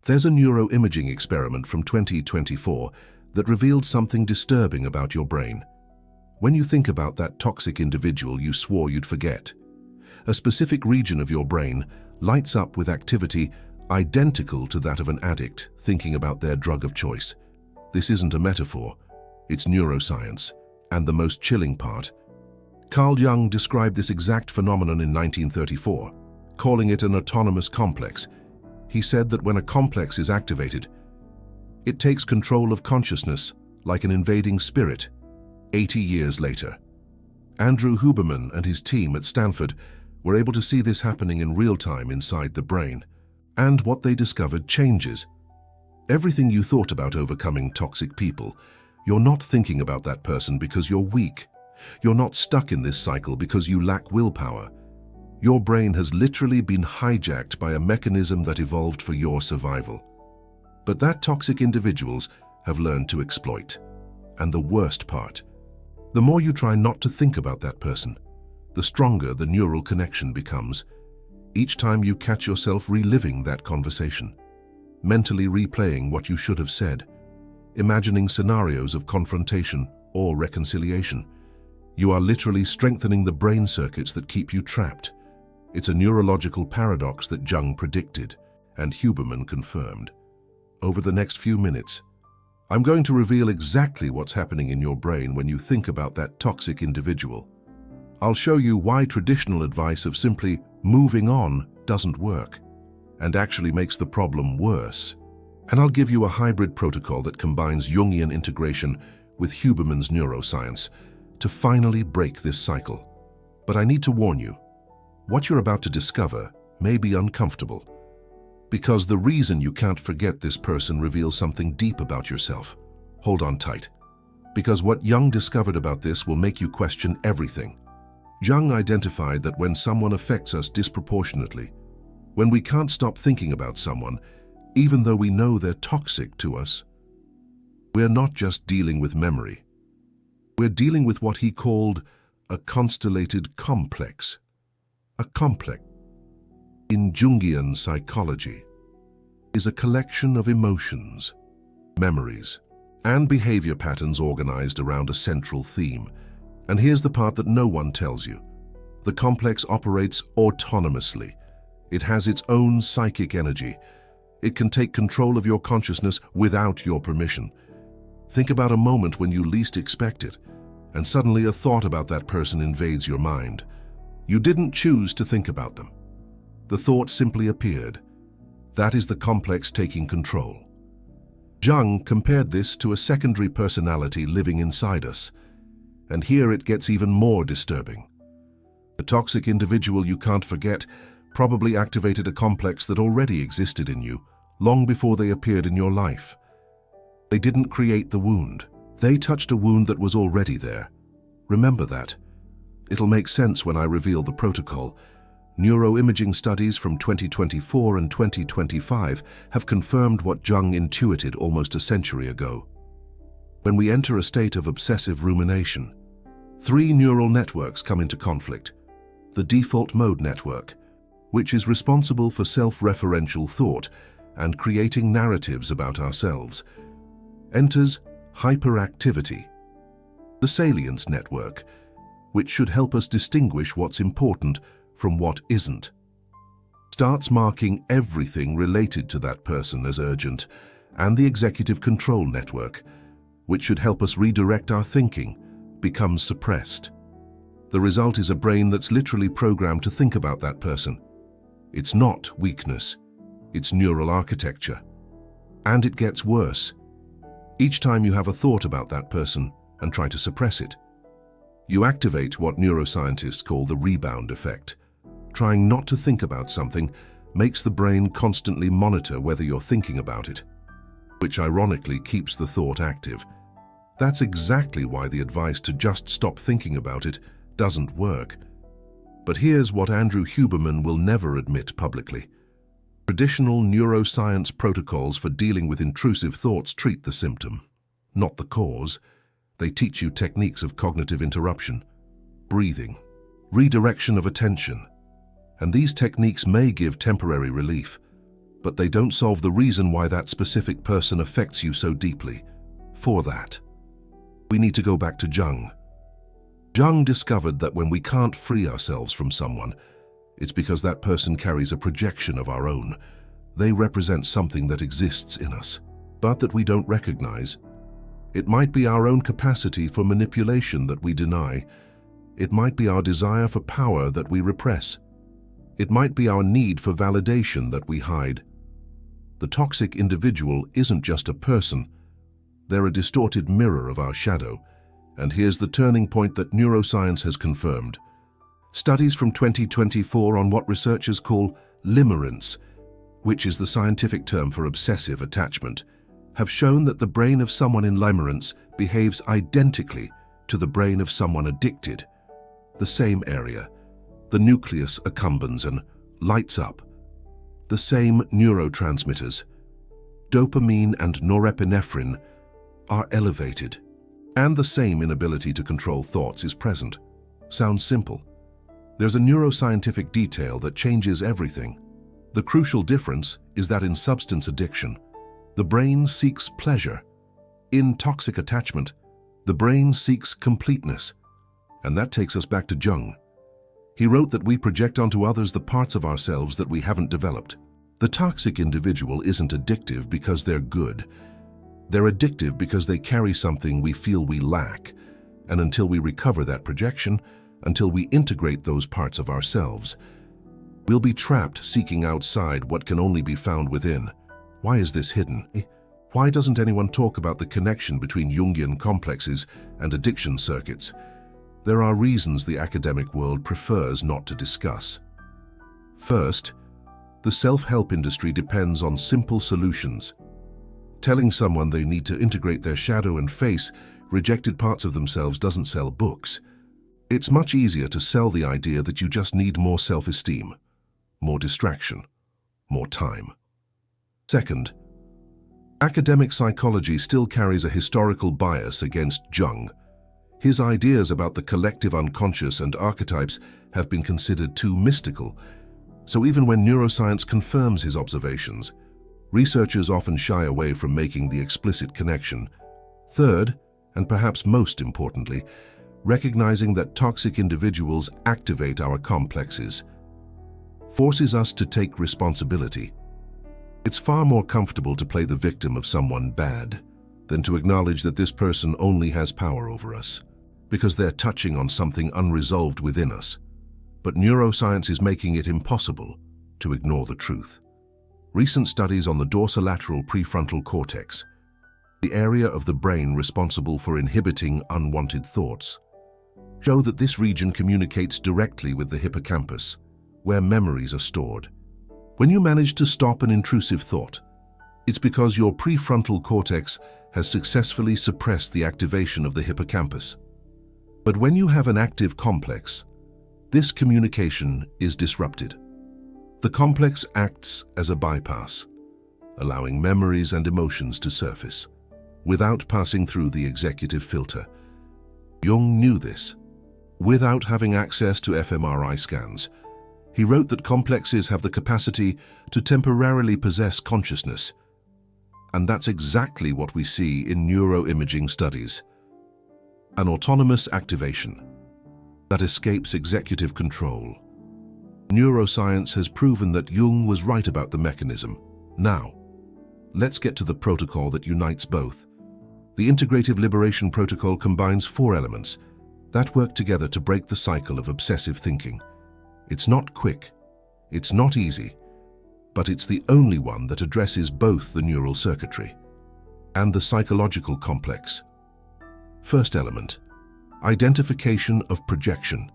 There's a neuroimaging experiment from 2024 that revealed something disturbing about your brain. When you think about that toxic individual you swore you'd forget, a specific region of your brain lights up with activity identical to that of an addict thinking about their drug of choice. This isn't a metaphor, it's neuroscience, and the most chilling part. Carl Jung described this exact phenomenon in 1934, calling it an autonomous complex. He said that when a complex is activated, it takes control of consciousness like an invading spirit. 80 years later, Andrew Huberman and his team at Stanford were able to see this happening in real time inside the brain. And what they discovered changes. Everything you thought about overcoming toxic people, you're not thinking about that person because you're weak. You're not stuck in this cycle because you lack willpower. Your brain has literally been hijacked by a mechanism that evolved for your survival. But that toxic individuals have learned to exploit. And the worst part, the more you try not to think about that person, the stronger the neural connection becomes. Each time you catch yourself reliving that conversation, mentally replaying what you should have said, imagining scenarios of confrontation or reconciliation, you are literally strengthening the brain circuits that keep you trapped. It's a neurological paradox that Jung predicted and Huberman confirmed. Over the next few minutes, I'm going to reveal exactly what's happening in your brain when you think about that toxic individual. I'll show you why traditional advice of simply moving on doesn't work and actually makes the problem worse. And I'll give you a hybrid protocol that combines Jungian integration with Huberman's neuroscience to finally break this cycle. But I need to warn you, what you're about to discover may be uncomfortable, because the reason you can't forget this person reveals something deep about yourself. Hold on tight, because what Jung discovered about this will make you question everything. Jung identified that when someone affects us disproportionately, when we can't stop thinking about someone, even though we know they're toxic to us, we're not just dealing with memory. We're dealing with what he called a constellated complex. A complex, in Jungian psychology, is a collection of emotions, memories, and behavior patterns organized around a central theme. And here's the part that no one tells you. The complex operates autonomously. It has its own psychic energy. It can take control of your consciousness without your permission. Think about a moment when you least expect it, and suddenly a thought about that person invades your mind. You didn't choose to think about them. The thought simply appeared. That is the complex taking control. Jung compared this to a secondary personality living inside us. And here it gets even more disturbing. The toxic individual you can't forget probably activated a complex that already existed in you long before they appeared in your life. They didn't create the wound. They touched a wound that was already there. Remember that. It'll make sense when I reveal the protocol. Neuroimaging studies from 2024 and 2025 have confirmed what Jung intuited almost a century ago. When we enter a state of obsessive rumination, three neural networks come into conflict. The default mode network, which is responsible for self-referential thought and creating narratives about ourselves, enters hyperactivity. The salience network, which should help us distinguish what's important from what isn't, starts marking everything related to that person as urgent, and the executive control network, which should help us redirect our thinking, becomes suppressed. The result is a brain that's literally programmed to think about that person. It's not weakness, it's neural architecture. And it gets worse. Each time you have a thought about that person and try to suppress it, you activate what neuroscientists call the rebound effect. Trying not to think about something makes the brain constantly monitor whether you're thinking about it, which ironically keeps the thought active. That's exactly why the advice to just stop thinking about it doesn't work. But here's what Andrew Huberman will never admit publicly. Traditional neuroscience protocols for dealing with intrusive thoughts treat the symptom, not the cause. They teach you techniques of cognitive interruption, breathing, redirection of attention, and these techniques may give temporary relief, but they don't solve the reason why that specific person affects you so deeply. For that, we need to go back to Jung. Jung discovered that when we can't free ourselves from someone, it's because that person carries a projection of our own. They represent something that exists in us, but that we don't recognize. It might be our own capacity for manipulation that we deny. It might be our desire for power that we repress. It might be our need for validation that we hide. The toxic individual isn't just a person. They're a distorted mirror of our shadow. And here's the turning point that neuroscience has confirmed. Studies from 2024 on what researchers call limerence, which is the scientific term for obsessive attachment, have shown that the brain of someone in limerence behaves identically to the brain of someone addicted. The same area, the nucleus accumbens and lights up. The same neurotransmitters, dopamine and norepinephrine, are elevated. And the same inability to control thoughts is present. Sounds simple. There's a neuroscientific detail that changes everything. The crucial difference is that in substance addiction, the brain seeks pleasure. In toxic attachment, the brain seeks completeness. And that takes us back to Jung. He wrote that we project onto others the parts of ourselves that we haven't developed. The toxic individual isn't addictive because they're good. They're addictive because they carry something we feel we lack. And until we recover that projection, until we integrate those parts of ourselves, we'll be trapped seeking outside what can only be found within. Why is this hidden? Why doesn't anyone talk about the connection between Jungian complexes and addiction circuits? There are reasons the academic world prefers not to discuss. First, the self-help industry depends on simple solutions. Telling someone they need to integrate their shadow and face rejected parts of themselves doesn't sell books. It's much easier to sell the idea that you just need more self-esteem, more distraction, more time. Second, academic psychology still carries a historical bias against Jung. His ideas about the collective unconscious and archetypes have been considered too mystical, so even when neuroscience confirms his observations, researchers often shy away from making the explicit connection. Third, and perhaps most importantly, recognizing that toxic individuals activate our complexes, forces us to take responsibility. It's far more comfortable to play the victim of someone bad than to acknowledge that this person only has power over us, because they're touching on something unresolved within us. But neuroscience is making it impossible to ignore the truth. Recent studies on the dorsolateral prefrontal cortex, the area of the brain responsible for inhibiting unwanted thoughts, show that this region communicates directly with the hippocampus, where memories are stored. When you manage to stop an intrusive thought, it's because your prefrontal cortex has successfully suppressed the activation of the hippocampus. But when you have an active complex, this communication is disrupted. The complex acts as a bypass, allowing memories and emotions to surface, without passing through the executive filter. Jung knew this. Without having access to fMRI scans, he wrote that complexes have the capacity to temporarily possess consciousness. And that's exactly what we see in neuroimaging studies. An autonomous activation that escapes executive control. Neuroscience has proven that Jung was right about the mechanism. Now, let's get to the protocol that unites both. The Integrative Liberation Protocol combines 4 elements that work together to break the cycle of obsessive thinking. It's not quick, it's not easy, but it's the only one that addresses both the neural circuitry and the psychological complex. First element, identification of projection.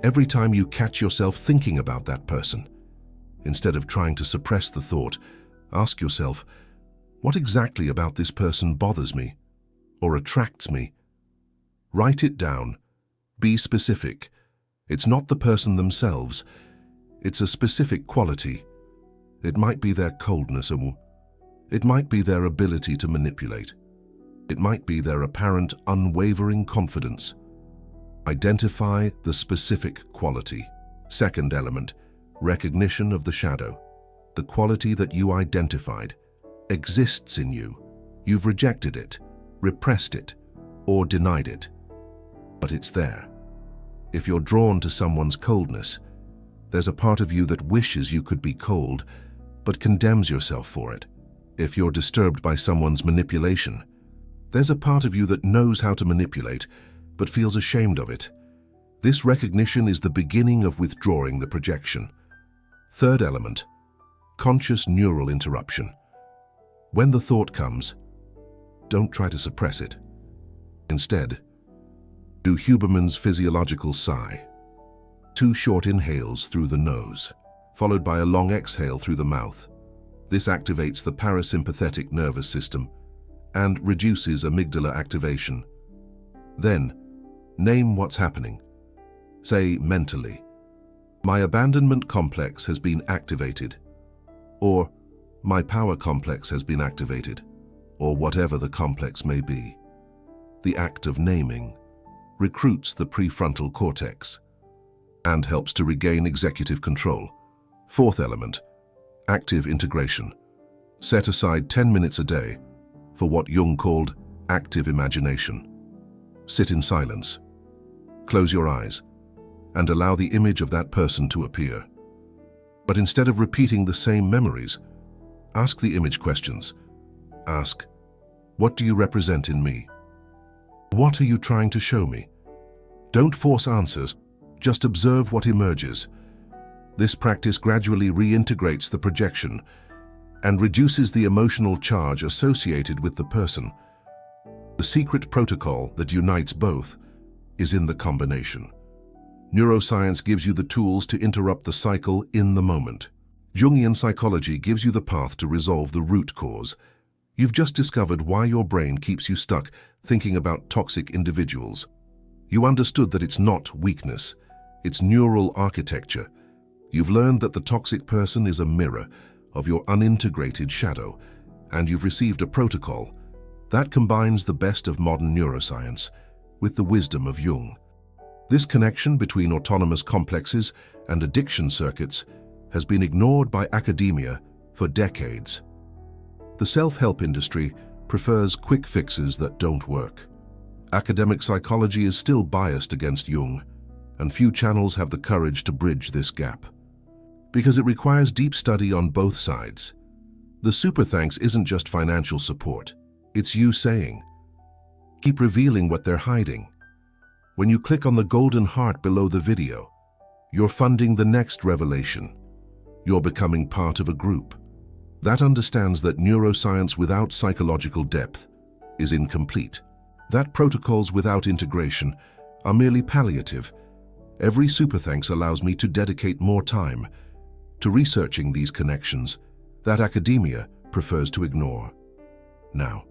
Every time you catch yourself thinking about that person, instead of trying to suppress the thought, ask yourself, what exactly about this person bothers me or attracts me? Write it down. Be specific. It's not the person themselves. It's a specific quality. It might be their coldness, or it might be their ability to manipulate. It might be their apparent unwavering confidence. Identify the specific quality. Second element, recognition of the shadow. the quality that you identified, exists in you. You've rejected it, repressed it, or denied it. But it's there. If you're drawn to someone's coldness, there's a part of you that wishes you could be cold, but condemns yourself for it. If you're disturbed by someone's manipulation, there's a part of you that knows how to manipulate, but feels ashamed of it. This recognition is the beginning of withdrawing the projection. Third element, conscious neural interruption. When the thought comes, don't try to suppress it. Instead, do Huberman's physiological sigh. 2 short inhales through the nose, followed by a long exhale through the mouth. This activates the parasympathetic nervous system and reduces amygdala activation. Then, name what's happening. Say mentally, my abandonment complex has been activated, or my power complex has been activated, or whatever the complex may be. The act of naming recruits the prefrontal cortex and helps to regain executive control. Fourth element, active integration. Set aside 10 minutes a day for what Jung called active imagination. Sit in silence, close your eyes, and allow the image of that person to appear. But instead of repeating the same memories, ask the image questions. Ask, what do you represent in me? What are you trying to show me? Don't force answers, just observe what emerges. This practice gradually reintegrates the projection and reduces the emotional charge associated with the person. The secret protocol that unites both is in the combination. Neuroscience gives you the tools to interrupt the cycle in the moment. Jungian psychology gives you the path to resolve the root cause. You've just discovered why your brain keeps you stuck thinking about toxic individuals. You understood that it's not weakness, it's neural architecture. You've learned that the toxic person is a mirror of your unintegrated shadow, and you've received a protocol that combines the best of modern neuroscience with the wisdom of Jung. This connection between autonomous complexes and addiction circuits has been ignored by academia for decades. The self-help industry prefers quick fixes that don't work. Academic psychology is still biased against Jung, and few channels have the courage to bridge this gap. Because it requires deep study on both sides. The super thanks isn't just financial support. It's you saying, keep revealing what they're hiding. When you click on the golden heart below the video, you're funding the next revelation. You're becoming part of a group that understands that neuroscience without psychological depth is incomplete. That protocols without integration are merely palliative. Every super thanks allows me to dedicate more time to researching these connections that academia prefers to ignore. Now,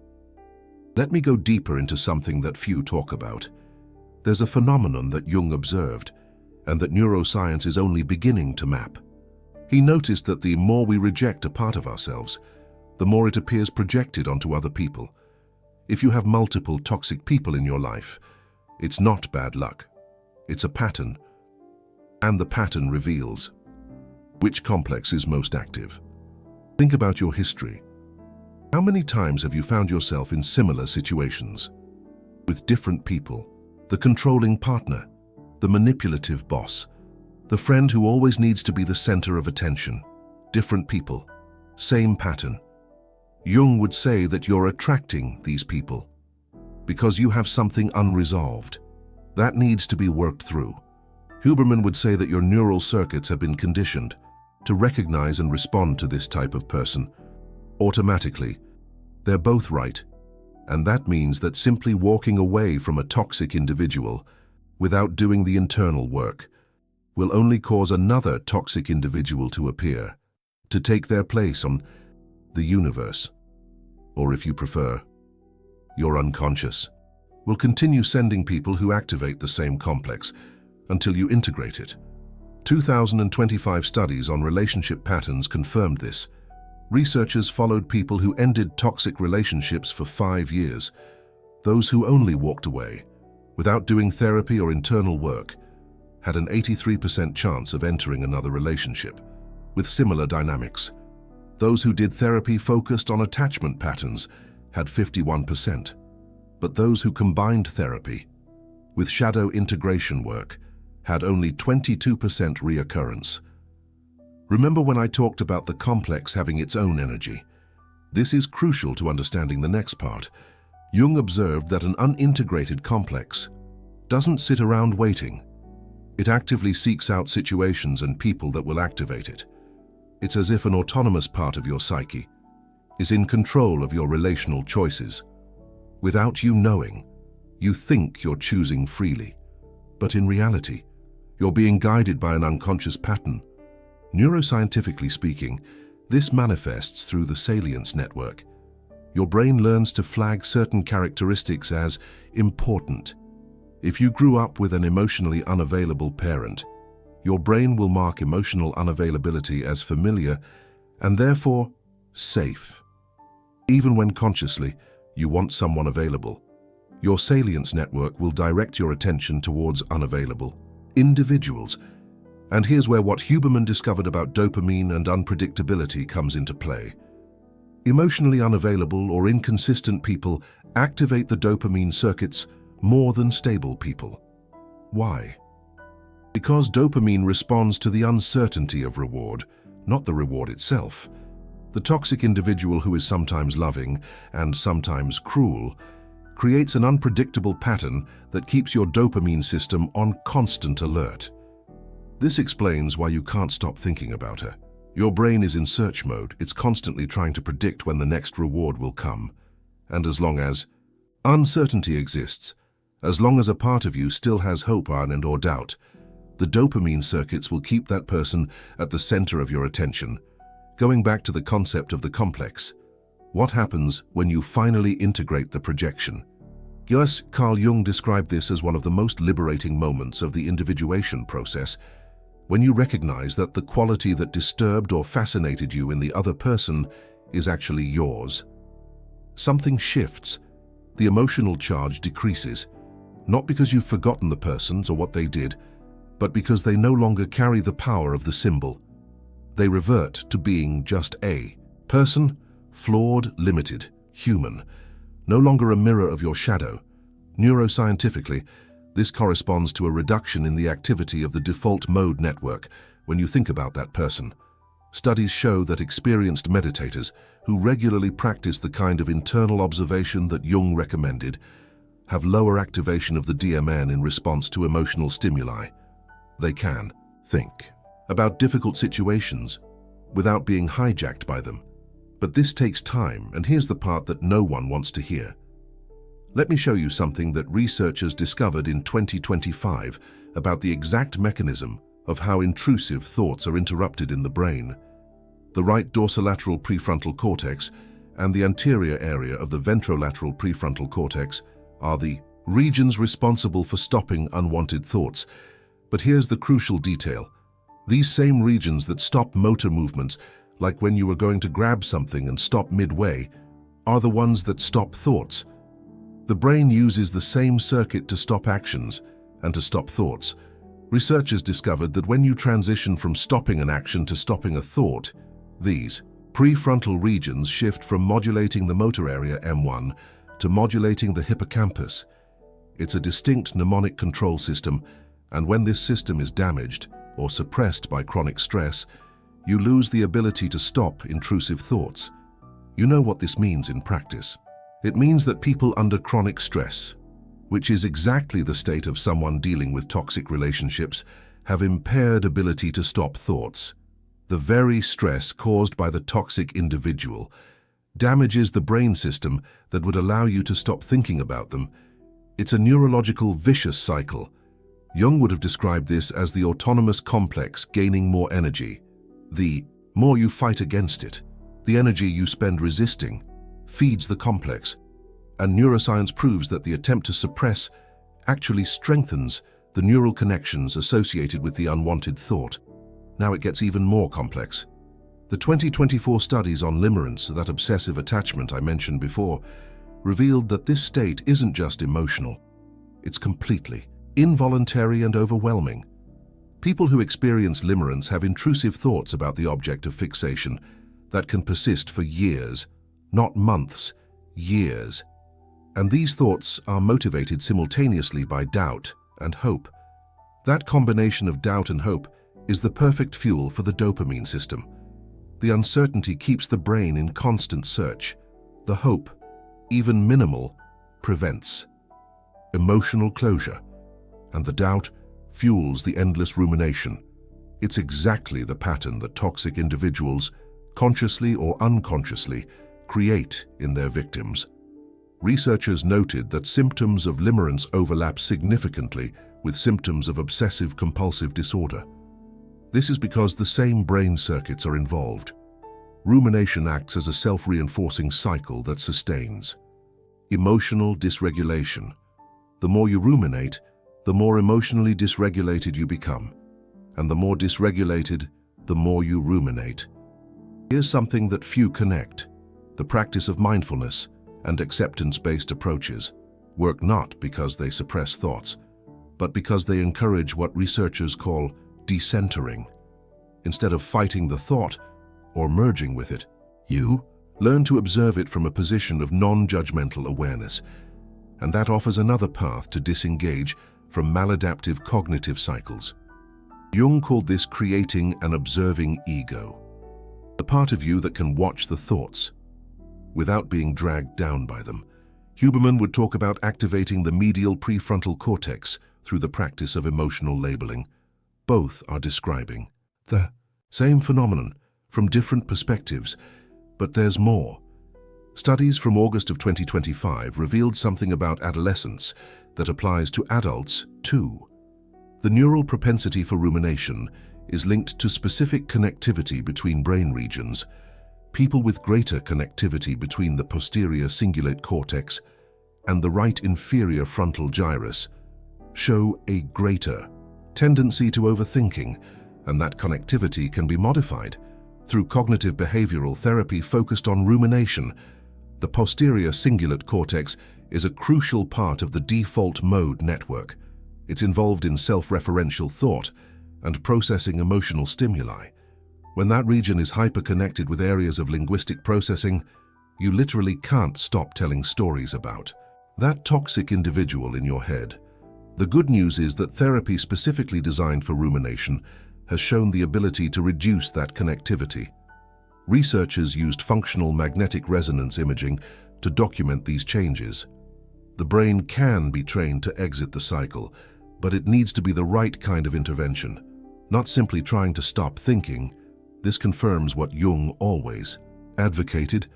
let me go deeper into something that few talk about. There's a phenomenon that Jung observed, and that neuroscience is only beginning to map. He noticed that the more we reject a part of ourselves, the more it appears projected onto other people. If you have multiple toxic people in your life, it's not bad luck. It's a pattern, and the pattern reveals which complex is most active. Think about your history. How many times have you found yourself in similar situations with different people? The controlling partner, the manipulative boss, the friend who always needs to be the center of attention. Different people, same pattern. Jung would say that you're attracting these people because you have something unresolved that needs to be worked through. Huberman would say that your neural circuits have been conditioned to recognize and respond to this type of person automatically. They're both right. And that means that simply walking away from a toxic individual without doing the internal work will only cause another toxic individual to appear, to take their place on the universe. Or if you prefer, your unconscious will continue sending people who activate the same complex until you integrate it. 2025 studies on relationship patterns confirmed this. Researchers followed people who ended toxic relationships for 5 years. Those who only walked away, without doing therapy or internal work, had an 83% chance of entering another relationship with similar dynamics. Those who did therapy focused on attachment patterns had 51%, but those who combined therapy with shadow integration work had only 22% reoccurrence. Remember when I talked about the complex having its own energy? This is crucial to understanding the next part. Jung observed that an unintegrated complex doesn't sit around waiting. It actively seeks out situations and people that will activate it. It's as if an autonomous part of your psyche is in control of your relational choices. Without you knowing, you think you're choosing freely, but in reality, you're being guided by an unconscious pattern. Neuroscientifically speaking, this manifests through the salience network. Your brain learns to flag certain characteristics as important. If you grew up with an emotionally unavailable parent, your brain will mark emotional unavailability as familiar and therefore safe. Even when consciously you want someone available, your salience network will direct your attention towards unavailable individuals. And here's where what Huberman discovered about dopamine and unpredictability comes into play. Emotionally unavailable or inconsistent people activate the dopamine circuits more than stable people. Why? Because dopamine responds to the uncertainty of reward, not the reward itself. The toxic individual who is sometimes loving and sometimes cruel creates an unpredictable pattern that keeps your dopamine system on constant alert. This explains why you can't stop thinking about her. Your brain is in search mode. It's constantly trying to predict when the next reward will come. And as long as uncertainty exists, as long as a part of you still has hope and/or doubt, the dopamine circuits will keep that person at the center of your attention. Going back to the concept of the complex, what happens when you finally integrate the projection? Yes, Carl Jung described this as one of the most liberating moments of the individuation process, when you recognize that the quality that disturbed or fascinated you in the other person is actually yours. Something shifts. The emotional charge decreases, not because you've forgotten the persons or what they did, but because they no longer carry the power of the symbol. They revert to being just a person, flawed, limited, human, no longer a mirror of your shadow. Neuroscientifically, this corresponds to a reduction in the activity of the default mode network when you think about that person. Studies show that experienced meditators who regularly practice the kind of internal observation that Jung recommended have lower activation of the DMN in response to emotional stimuli. They can think about difficult situations without being hijacked by them. But this takes time, and here's the part that no one wants to hear. Let me show you something that researchers discovered in 2025 about the exact mechanism of how intrusive thoughts are interrupted in the brain. The right dorsolateral prefrontal cortex and the anterior area of the ventrolateral prefrontal cortex are the regions responsible for stopping unwanted thoughts. But here's the crucial detail. These same regions that stop motor movements, like when you were going to grab something and stop midway, are the ones that stop thoughts. The brain uses the same circuit to stop actions and to stop thoughts. Researchers discovered that when you transition from stopping an action to stopping a thought, these prefrontal regions shift from modulating the motor area M1 to modulating the hippocampus. It's a distinct mnemonic control system, and when this system is damaged or suppressed by chronic stress, you lose the ability to stop intrusive thoughts. You know what this means in practice. It means that people under chronic stress, which is exactly the state of someone dealing with toxic relationships, have impaired ability to stop thoughts. The very stress caused by the toxic individual damages the brain system that would allow you to stop thinking about them. It's a neurological vicious cycle. Jung would have described this as the autonomous complex gaining more energy. The more you fight against it, the energy you spend resisting feeds the complex. And neuroscience proves that the attempt to suppress actually strengthens the neural connections associated with the unwanted thought. Now it gets even more complex. The 2024 studies on limerence, that obsessive attachment I mentioned before, revealed that this state isn't just emotional. It's completely involuntary and overwhelming. People who experience limerence have intrusive thoughts about the object of fixation. that can persist for years, not months, years. And these thoughts are motivated simultaneously by doubt and hope. That combination of doubt and hope is the perfect fuel for the dopamine system. The uncertainty keeps the brain in constant search. The hope, even minimal, prevents emotional closure. And the doubt fuels the endless rumination. It's exactly the pattern that toxic individuals, consciously or unconsciously, create in their victims. Researchers noted that symptoms of limerence overlap significantly with symptoms of obsessive-compulsive disorder. This is because the same brain circuits are involved. Rumination acts as a self-reinforcing cycle that sustains. Emotional dysregulation. The more you ruminate, the more emotionally dysregulated you become. And the more dysregulated, the more you ruminate. Here's something that few connect. The practice of mindfulness and acceptance-based approaches work not because they suppress thoughts, but because they encourage what researchers call decentering. Instead of fighting the thought or merging with it, you learn to observe it from a position of non-judgmental awareness, and that offers another path to disengage from maladaptive cognitive cycles. Jung called this creating an observing ego, the part of you that can watch the thoughts without being dragged down by them. Huberman would talk about activating the medial prefrontal cortex through the practice of emotional labeling. Both are describing the same phenomenon from different perspectives, but there's more. Studies from August of 2025 revealed something about adolescence that applies to adults too. The neural propensity for rumination is linked to specific connectivity between brain regions. People with greater connectivity between the posterior cingulate cortex and the right inferior frontal gyrus show a greater tendency to overthinking, and that connectivity can be modified through cognitive behavioral therapy focused on rumination. The posterior cingulate cortex is a crucial part of the default mode network. It's involved in self-referential thought and processing emotional stimuli. When that region is hyper-connected with areas of linguistic processing, you literally can't stop telling stories about that toxic individual in your head. The good news is that therapy specifically designed for rumination has shown the ability to reduce that connectivity. Researchers used functional magnetic resonance imaging to document these changes. The brain can be trained to exit the cycle, but it needs to be the right kind of intervention, not simply trying to stop thinking. This confirms what Jung always advocated.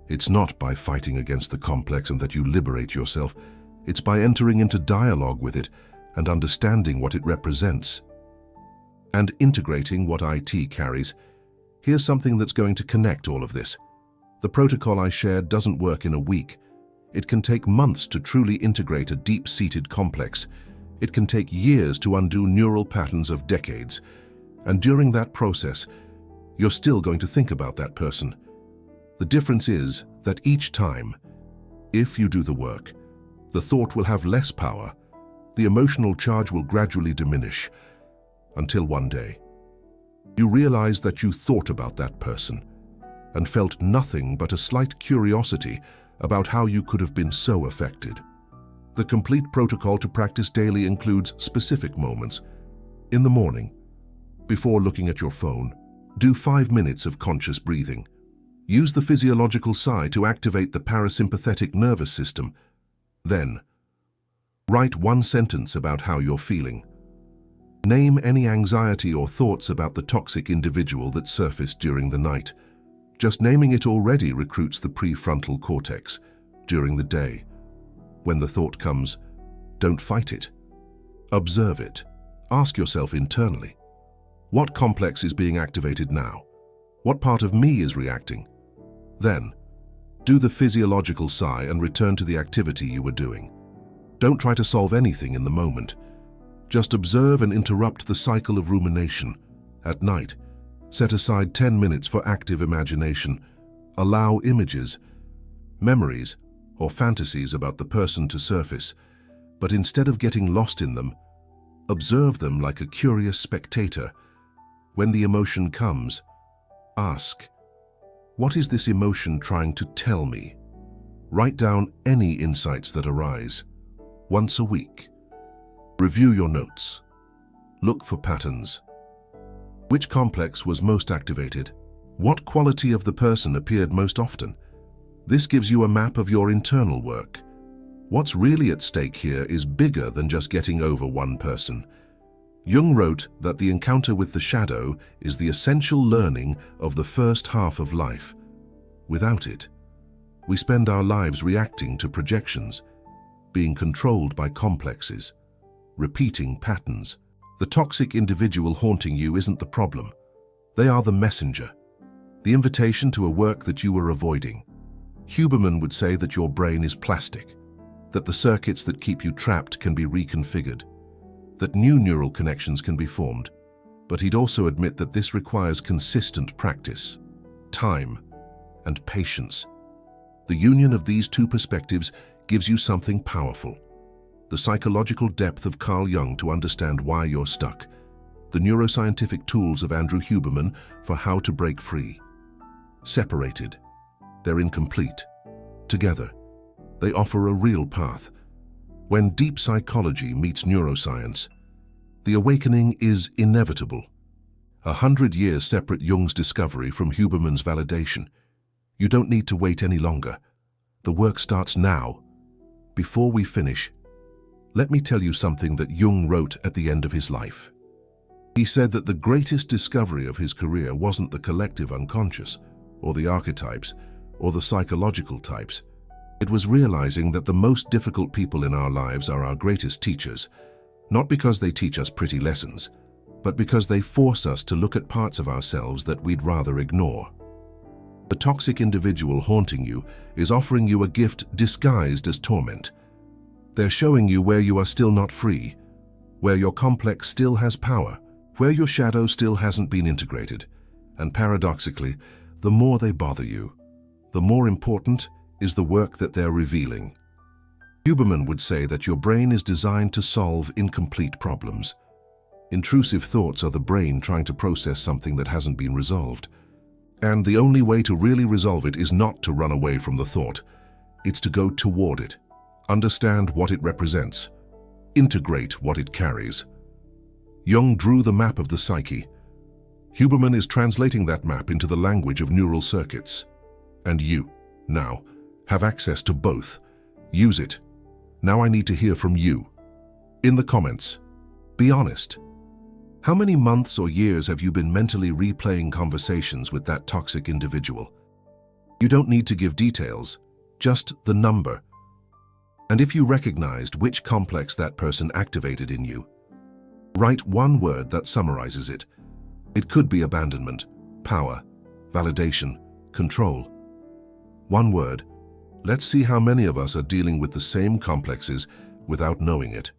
It's not by fighting against the complex and that you liberate yourself. It's by entering into dialogue with it and understanding what it represents and integrating what IT carries. Here's something that's going to connect all of this. The protocol I shared doesn't work in a week. It can take months to truly integrate a deep-seated complex. It can take years to undo neural patterns of decades. And during that process, you're still going to think about that person. The difference is that each time, if you do the work, the thought will have less power. The emotional charge will gradually diminish until one day you realize that you thought about that person and felt nothing but a slight curiosity about how you could have been so affected. The complete protocol to practice daily includes specific moments. In the morning, before looking at your phone, do 5 minutes of conscious breathing. Use the physiological sigh to activate the parasympathetic nervous system. Then, write one sentence about how you're feeling. Name any anxiety or thoughts about the toxic individual that surfaced during the night. Just naming it already recruits the prefrontal cortex during the day. When the thought comes, don't fight it. Observe it. Ask yourself internally, what complex is being activated now? What part of me is reacting? Then, do the physiological sigh and return to the activity you were doing. Don't try to solve anything in the moment. Just observe and interrupt the cycle of rumination. At night, set aside 10 minutes for active imagination. Allow images, memories, or fantasies about the person to surface, but instead of getting lost in them, observe them like a curious spectator. When the emotion comes, ask, What is this emotion trying to tell me? Write down any insights that arise. Once a week. Review your notes. Look for patterns. Which complex was most activated? What quality of the person appeared most often? This gives you a map of your internal work. What's really at stake here is bigger than just getting over one person. Jung wrote that the encounter with the shadow is the essential learning of the first half of life. Without it, we spend our lives reacting to projections, being controlled by complexes, repeating patterns. The toxic individual haunting you isn't the problem. They are the messenger, the invitation to a work that you were avoiding. Huberman would say that your brain is plastic, that the circuits that keep you trapped can be reconfigured, that new neural connections can be formed, but he'd also admit that this requires consistent practice, time, and patience. The union of these two perspectives gives you something powerful. The psychological depth of Carl Jung to understand why you're stuck. The neuroscientific tools of Andrew Huberman for how to break free. Separated, they're incomplete. Together, they offer a real path. When deep psychology meets neuroscience, the awakening is inevitable. 100 years separate Jung's discovery from Huberman's validation. You don't need to wait any longer. The work starts now. Before we finish, let me tell you something that Jung wrote at the end of his life. He said that the greatest discovery of his career wasn't the collective unconscious, or the archetypes, or the psychological types. It was realizing that the most difficult people in our lives are our greatest teachers, not because they teach us pretty lessons, but because they force us to look at parts of ourselves that we'd rather ignore. The toxic individual haunting you is offering you a gift disguised as torment. They're showing you where you are still not free, where your complex still has power, where your shadow still hasn't been integrated. And paradoxically, the more they bother you, the more important is the work that they're revealing. Huberman would say that your brain is designed to solve incomplete problems. Intrusive thoughts are the brain trying to process something that hasn't been resolved. And the only way to really resolve it is not to run away from the thought. It's to go toward it, understand what it represents, integrate what it carries. Jung drew the map of the psyche. Huberman is translating that map into the language of neural circuits. And you, now, have access to both. Use it. Now I need to hear from you. In the comments, be honest. How many months or years have you been mentally replaying conversations with that toxic individual? You don't need to give details, just the number. And if you recognized which complex that person activated in you, write one word that summarizes it. It could be abandonment, power, validation, control. One word. Let's see how many of us are dealing with the same complexes without knowing it.